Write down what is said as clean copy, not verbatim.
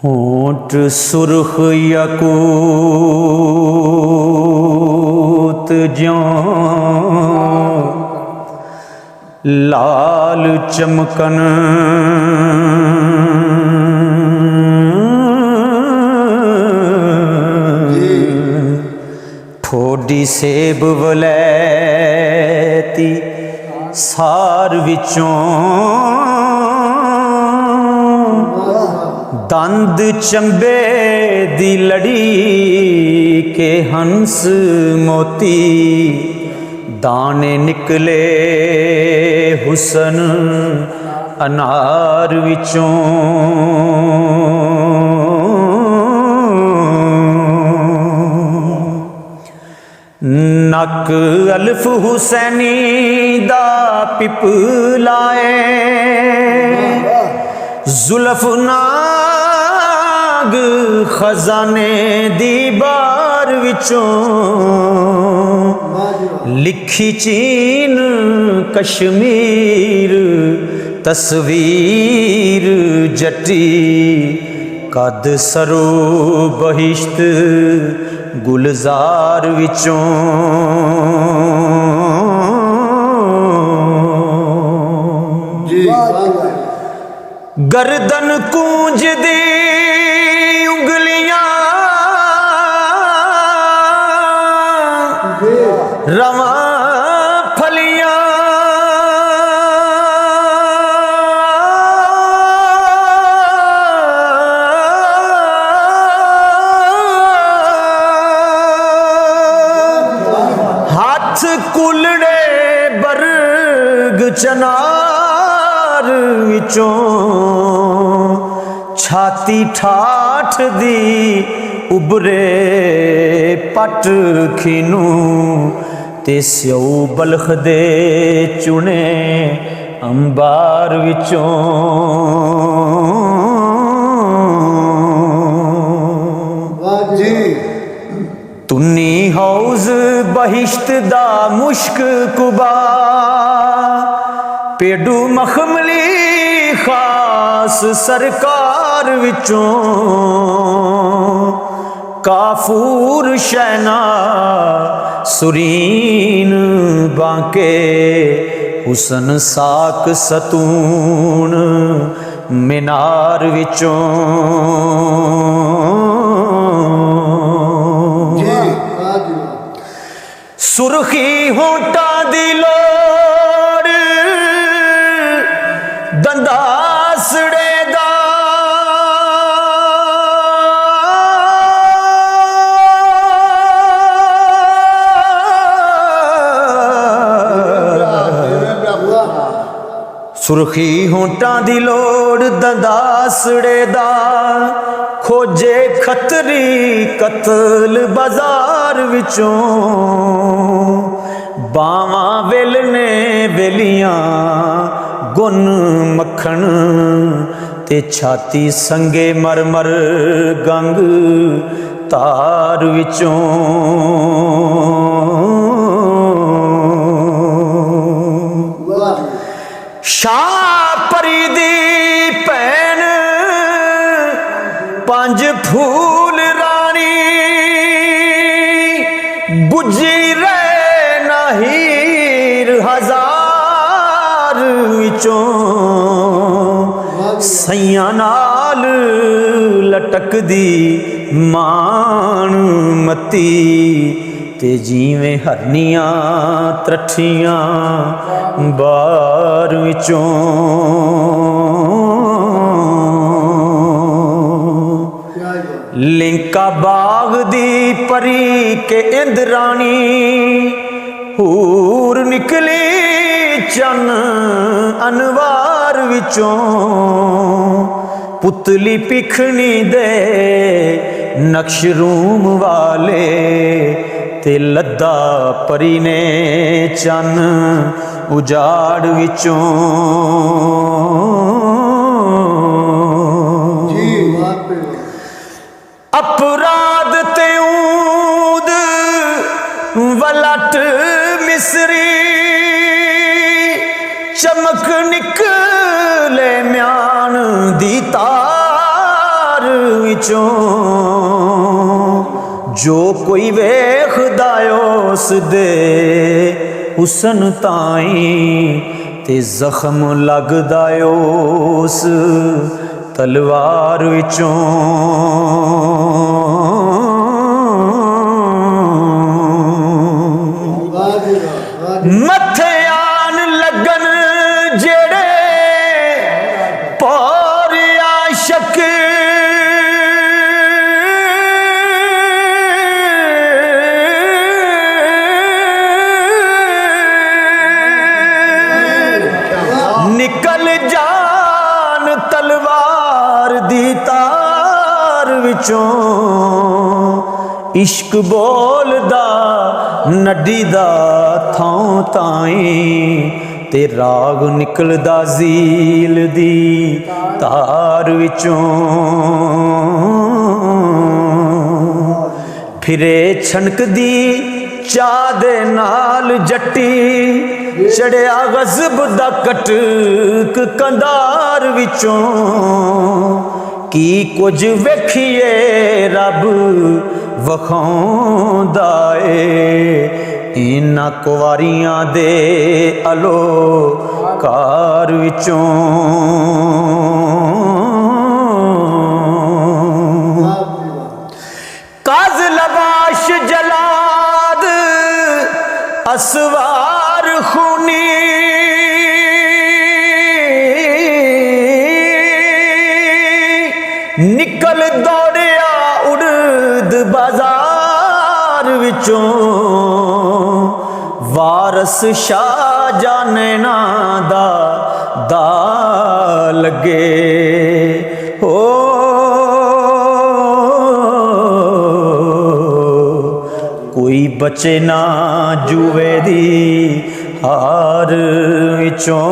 होंठ सुर्ख यकूत ज्यों लाल चमकन ठोडी सेब वलैती सार विचों दंद चंबे दी लड़ी के हंस मोती दाने निकले हुसन अनार विचों नक अल्फ हुसैनी दा पिपलाए जुल्फ नाग खजाने दी बार विचों लिखी चीन कश्मीर तस्वीर जटी कद सरो बहिश्त गुलजार विचों गर्दन कूंज दी उंगलियां रवां फलियां हाथ कुलड़े बरग चनार विचों छाती ठाठ दी उबरे पट खीनू ते स्यौ बलख दे चुने अंबार विचों तुन्नी हौज बहिश्त दा मुश्क कुबा पेडू मखमली खास सरकार विचों काफूर शैना सुरीन बांके हुसन साक सतून मीनार विचों सुरखी होंटा दी लोड़ दंदासड़े दा सुरखी होंटा दी लोड़ दंदासड़े दा खोजे खतरी कतल बाजार विचों बावां वेलने वेलियां गुन मक्खन ते छाती संगे मरमर गंग तार विचों शाह परी दी भैन पंज फूल रानी बुझी रे नाहीर हजार विचों सैयां नाल लटकदी मान मती ते जिवें हरनियां त्रठियां बार विचों लिंका बाग दी परी के इंद्राणी हूर निकली चन अनवार विचों पुतली पिखनी दे नक्श रूम वाले ते लद्दा परी ने चन उजाड़ विचों अपराध ते ऊद वलट मिसरी चमक निकले म्यान दी तार विचों जो कोई वेखदा उस दे हुसन ताई ते जख्म लगदा उस तलवार विचों। मथे आन लगन जेड़े पौर आशक निकल जान तलवार दी तार विचों। इश्क बोलदा नड्डी दा थां ताईं ते राग निकलदा झील दी तार विचों। फिरे छनकदी चाह दे नाल जट्टी चढ़िया गज़ब दा कटक कंधार विचों। की कुछ वेखिए रब वखाउंदा ए इन्हां कुवारियां दे अलोकार विचों। काज लबाश जलाद असवार खूनी निकल दौड़िया उड़द बाजार विचों। वारस शाह जाने ना दा लगे हो। कोई बचे ना जुए दी हार विचों।